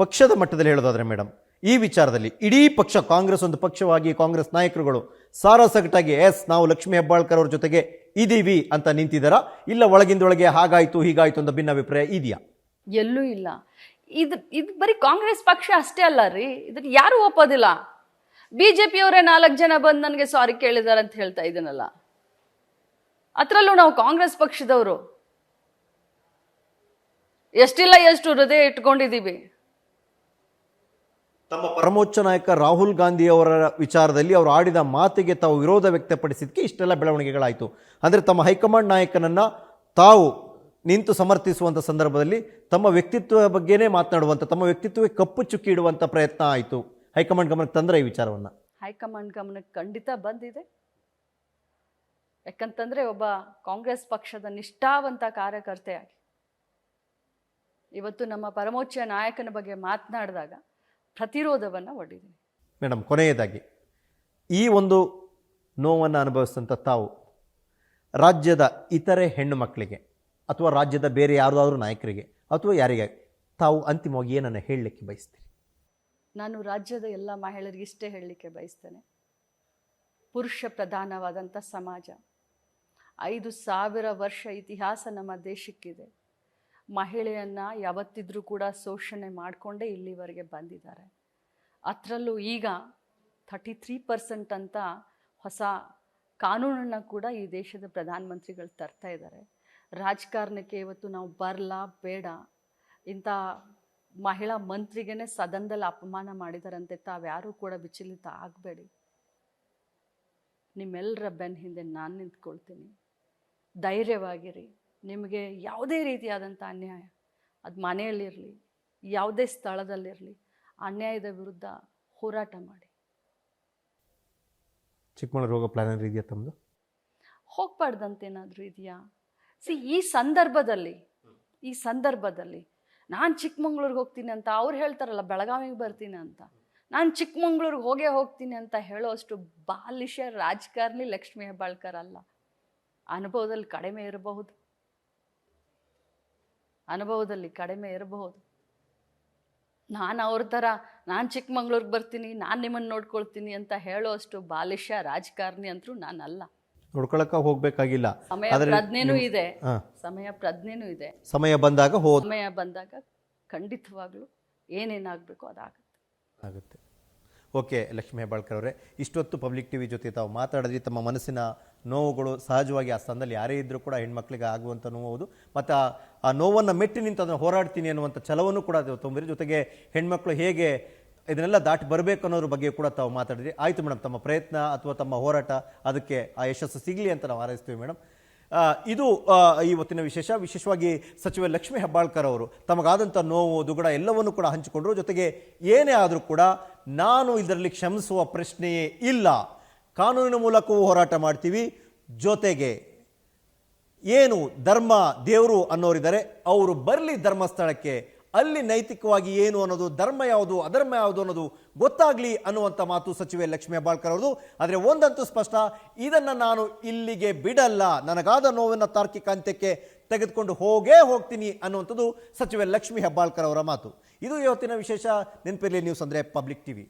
ಪಕ್ಷದ ಮಟ್ಟದಲ್ಲಿ ಹೇಳೋದಾದ್ರೆ ಮೇಡಮ್, ಈ ವಿಚಾರದಲ್ಲಿ ಇಡೀ ಪಕ್ಷ, ಕಾಂಗ್ರೆಸ್ ಒಂದು ಪಕ್ಷವಾಗಿ ಕಾಂಗ್ರೆಸ್ ನಾಯಕರುಗಳು ಸಾರಾಸಗಟಾಗಿ ನಾವು ಲಕ್ಷ್ಮೀ ಹೆಬ್ಬಾಳ್ಕರ್ ಅವ್ರ ಜೊತೆಗೆ ಇದೀವಿ ಅಂತ ನಿಂತಿದ್ದಾರಾ, ಇಲ್ಲ ಒಳಗಿಂದೊಳಗೆ ಹಾಗಾಯ್ತು ಹೀಗಾಯ್ತು ಅಂತ ಭಿನ್ನಾಭಿಪ್ರಾಯ ಇದೆಯಾ? ಎಲ್ಲೂ ಇಲ್ಲ. ಇದು ಬರೀ ಕಾಂಗ್ರೆಸ್ ಪಕ್ಷ ಅಷ್ಟೇ ಅಲ್ಲ ರೀ, ಇದನ್ನ ಯಾರು ಒಪ್ಪೋದಿಲ್ಲ. ಬಿಜೆಪಿಯವರೇ 4 ಜನ ಬಂದು ನನಗೆ ಸಾರಿ ಕೇಳಿದಾರೆ ಅಂತ ಹೇಳ್ತಾ ಇದನ್ನಲ್ಲ. ಅದ್ರಲ್ಲೂ ನಾವು ಕಾಂಗ್ರೆಸ್ ಪಕ್ಷದವರು ಎಷ್ಟಿಲ್ಲ ಎಷ್ಟು ಹೃದಯ ಇಟ್ಕೊಂಡಿದ್ದೀವಿ. ತಮ್ಮ ಪರಮೋಚ್ಚ ನಾಯಕ ರಾಹುಲ್ ಗಾಂಧಿ ಅವರ ವಿಚಾರದಲ್ಲಿ ಅವರು ಆಡಿದ ಮಾತಿಗೆ ತಾವು ವಿರೋಧ ವ್ಯಕ್ತಪಡಿಸಿದ್ದಕ್ಕೆ ಇಷ್ಟೆಲ್ಲ ಬೆಳವಣಿಗೆಗಳಾಯಿತು. ಅಂದರೆ ತಮ್ಮ ಹೈಕಮಾಂಡ್ ನಾಯಕನನ್ನು ತಾವು ನಿಂತು ಸಮರ್ಥಿಸುವಂಥ ಸಂದರ್ಭದಲ್ಲಿ ತಮ್ಮ ವ್ಯಕ್ತಿತ್ವ ಬಗ್ಗೆನೇ ಮಾತನಾಡುವಂಥ, ತಮ್ಮ ವ್ಯಕ್ತಿತ್ವಕ್ಕೆ ಕಪ್ಪು ಚುಕ್ಕಿ ಇಡುವಂಥ ಪ್ರಯತ್ನ ಆಯಿತು. ಹೈಕಮಾಂಡ್ ಗಮನಕ್ಕೆ ತಂದರೆ ಈ ವಿಚಾರವನ್ನು? ಹೈಕಮಾಂಡ್ ಗಮನಕ್ಕೆ ಖಂಡಿತ ಬಂದಿದೆ. ಯಾಕಂತಂದ್ರೆ ಒಬ್ಬ ಕಾಂಗ್ರೆಸ್ ಪಕ್ಷದ ನಿಷ್ಠಾವಂತ ಕಾರ್ಯಕರ್ತೆಯಾಗಿ ಇವತ್ತು ನಮ್ಮ ಪರಮೋಚ್ಚ ನಾಯಕನ ಬಗ್ಗೆ ಮಾತನಾಡಿದಾಗ ಪ್ರತಿರೋಧವನ್ನು ಒಡ್ಡಿದ್ದೀನಿ. ಮೇಡಮ್, ಕೊನೆಯದಾಗಿ ಈ ಒಂದು ನೋವನ್ನು ಅನುಭವಿಸಿದಂಥ ತಾವು ರಾಜ್ಯದ ಇತರೆ ಹೆಣ್ಣು ಮಕ್ಕಳಿಗೆ ಅಥವಾ ರಾಜ್ಯದ ಬೇರೆ ಯಾರಾದರೂ ನಾಯಕರಿಗೆ ಅಥವಾ ಯಾರಿಗೆ ತಾವು ಅಂತಿಮವಾಗಿ ಏನನ್ನು ಹೇಳಲಿಕ್ಕೆ ಬಯಸ್ತೀರಿ? ನಾನು ರಾಜ್ಯದ ಎಲ್ಲ ಮಹಿಳೆಯರಿಗೆ ಇಷ್ಟೇ ಹೇಳಲಿಕ್ಕೆ ಬಯಸ್ತೇನೆ. ಪುರುಷ ಪ್ರಧಾನವಾದಂಥ ಸಮಾಜ, 5,000 ವರ್ಷ ಇತಿಹಾಸ ನಮ್ಮ ದೇಶಕ್ಕಿದೆ. ಮಹಿಳೆಯನ್ನು ಯಾವತ್ತಿದ್ರೂ ಕೂಡ ಶೋಷಣೆ ಮಾಡಿಕೊಂಡೇ ಇಲ್ಲಿವರೆಗೆ ಬಂದಿದ್ದಾರೆ. ಅದರಲ್ಲೂ ಈಗ 33% ಅಂತ ಹೊಸ ಕಾನೂನನ್ನು ಕೂಡ ಈ ದೇಶದ ಪ್ರಧಾನಮಂತ್ರಿಗಳು ತರ್ತಾ ಇದ್ದಾರೆ. ರಾಜಕಾರಣಕ್ಕೆ ಇವತ್ತು ನಾವು ಬರಲ್ಲ, ಬೇಡ, ಇಂಥ ಮಹಿಳಾ ಮಂತ್ರಿಗೇ ಸದನದಲ್ಲಿ ಅಪಮಾನ ಮಾಡಿದಾರಂತೆ. ತಾವ್ಯಾರೂ ಕೂಡ ವಿಚಲಿತ ಆಗಬೇಡಿ. ನಿಮ್ಮೆಲ್ಲರ ಬೆನ್ನ ಹಿಂದೆ ನಾನು ನಿಂತ್ಕೊಳ್ತೀನಿ. ಧೈರ್ಯವಾಗಿರಿ. ನಿಮಗೆ ಯಾವುದೇ ರೀತಿಯಾದಂಥ ಅನ್ಯಾಯ, ಅದು ಮನೆಯಲ್ಲಿರಲಿ, ಯಾವುದೇ ಸ್ಥಳದಲ್ಲಿರಲಿ, ಅನ್ಯಾಯದ ವಿರುದ್ಧ ಹೋರಾಟ ಮಾಡಿ. ಚಿಕ್ಕಮಗಳೂರು ಹೋಗೋ ಪ್ಲಾನ್ ಇದೆಯಾ ತಮ್ಮದು? ಹೋಗ್ಬಾರ್ದಂತೇನಾದರೂ ಇದೆಯಾ? ಈ ಸಂದರ್ಭದಲ್ಲಿ ನಾನು ಚಿಕ್ಕಮಂಗ್ಳೂರಿಗೆ ಹೋಗ್ತೀನಿ ಅಂತ ಅವ್ರು ಹೇಳ್ತಾರಲ್ಲ, ಬೆಳಗಾವಿಗೆ ಬರ್ತೀನಿ ಅಂತ. ನಾನು ಚಿಕ್ಕಮಂಗ್ಳೂರಿಗೆ ಹೋಗ್ತೀನಿ ಅಂತ ಹೇಳೋಷ್ಟು ಬಾಲಿಶ ರಾಜಕಾರಣಿ ಲಕ್ಷ್ಮೀ ಹೆಬ್ಬಾಳ್ಕರ್ ಅಲ್ಲ. ಅನುಭವದಲ್ಲಿ ಕಡಿಮೆ ಇರಬಹುದು. ನಾನು ಅವ್ರ ಥರ ನಾನು ಚಿಕ್ಕಮಂಗ್ಳೂರಿಗೆ ಬರ್ತೀನಿ, ನಾನು ನಿಮ್ಮನ್ನು ನೋಡ್ಕೊಳ್ತೀನಿ ಅಂತ ಹೇಳೋಷ್ಟು ಬಾಲಿಶ ರಾಜಕಾರಣಿ ಅಂತೂ ನಾನಲ್ಲ. ನೋಡ್ಕೊಳಕ್ಕೆ ಹೋಗ್ಬೇಕಾಗಿಲ್ಲ. ಸಮಯ ಪ್ರಜ್ಞೆನೂ ಇದೆ. ಸಮಯ ಬಂದಾಗ ಖಂಡಿತವಾಗ್ಲೂ ಏನೇನಾಗಬೇಕು ಆಗುತ್ತೆ. ಓಕೆ ಲಕ್ಷ್ಮೀ ಹೆಬ್ಬಾಳ್ಕರ್ ಅವರೇ, ಇಷ್ಟೊತ್ತು ಪಬ್ಲಿಕ್ ಟಿವಿ ಜೊತೆ ತಾವು ಮಾತಾಡಿದ್ರಿ. ತಮ್ಮ ಮನಸ್ಸಿನ ನೋವುಗಳು ಸಹಜವಾಗಿ ಆ ಸ್ಥಾನದಲ್ಲಿ ಯಾರೇ ಇದ್ದರೂ ಕೂಡ ಹೆಣ್ಮಕ್ಳಿಗೆ ಆಗುವಂಥ ನೋವು, ಮತ್ತು ಆ ನೋವನ್ನು ಮೆಟ್ಟಿ ನಿಂತು ಅದನ್ನು ಹೋರಾಡ್ತೀನಿ ಅನ್ನುವಂಥ ಛಲವನ್ನು ಕೂಡ ತುಂಬಿರಿ. ಜೊತೆಗೆ ಹೆಣ್ಮಕ್ಳು ಹೇಗೆ ಇದನ್ನೆಲ್ಲ ದಾಟಿ ಬರಬೇಕು ಅನ್ನೋದ್ರ ಬಗ್ಗೆ ಕೂಡ ತಾವು ಮಾತಾಡಿದ್ರಿ. ಆಯಿತು ಮೇಡಮ್, ತಮ್ಮ ಪ್ರಯತ್ನ ಅಥವಾ ತಮ್ಮ ಹೋರಾಟ ಅದಕ್ಕೆ ಆ ಯಶಸ್ಸು ಸಿಗಲಿ ಅಂತ ನಾವು ಹಾರೈಸ್ತೀವಿ ಮೇಡಮ್. ಇದು ಇವತ್ತಿನ ವಿಶೇಷವಾಗಿ ಸಚಿವ ಲಕ್ಷ್ಮೀ ಹೆಬ್ಬಾಳ್ಕರ್ ಅವರು ತಮಗಾದಂಥ ನೋವು ದುಗುಡ ಎಲ್ಲವನ್ನೂ ಕೂಡ ಹಂಚಿಕೊಂಡ್ರು. ಜೊತೆಗೆ ಏನೇ ಆದರೂ ಕೂಡ ನಾನು ಇದರಲ್ಲಿ ಕ್ಷಮಿಸುವ ಪ್ರಶ್ನೆಯೇ ಇಲ್ಲ, ಕಾನೂನಿನ ಮೂಲಕವೂ ಹೋರಾಟ ಮಾಡ್ತೀವಿ. ಜೊತೆಗೆ ಏನು ಧರ್ಮ ದೇವರು ಅನ್ನೋರಿದ್ದಾರೆ, ಅವರು ಬರಲಿ ಧರ್ಮಸ್ಥಳಕ್ಕೆ, ಅಲ್ಲಿ ನೈತಿಕವಾಗಿ ಏನು ಅನ್ನೋದು, ಧರ್ಮ ಯಾವುದು ಅಧರ್ಮ ಯಾವುದು ಅನ್ನೋದು ಗೊತ್ತಾಗ್ಲಿ ಅನ್ನುವಂಥ ಮಾತು ಸಚಿವೆ ಲಕ್ಷ್ಮೀ ಹೆಬ್ಬಾಳ್ಕರ್ ಅವ್ರದ್ದು. ಆದರೆ ಒಂದಂತೂ ಸ್ಪಷ್ಟ, ಇದನ್ನು ನಾನು ಇಲ್ಲಿಗೆ ಬಿಡಲ್ಲ, ನನಗಾದ ನೋವನ್ನು ತಾರ್ಕಿಕ ಅಂತ್ಯಕ್ಕೆ ತೆಗೆದುಕೊಂಡು ಹೋಗ್ತೀನಿ ಅನ್ನುವಂಥದ್ದು ಸಚಿವೆ ಲಕ್ಷ್ಮೀ ಹೆಬ್ಬಾಳ್ಕರ್ ಅವರ ಮಾತು. ಇದು ಇವತ್ತಿನ ವಿಶೇಷ. ನೆನಪಿರಲಿ, ನ್ಯೂಸ್ ಅಂದರೆ ಪಬ್ಲಿಕ್ ಟಿವಿ.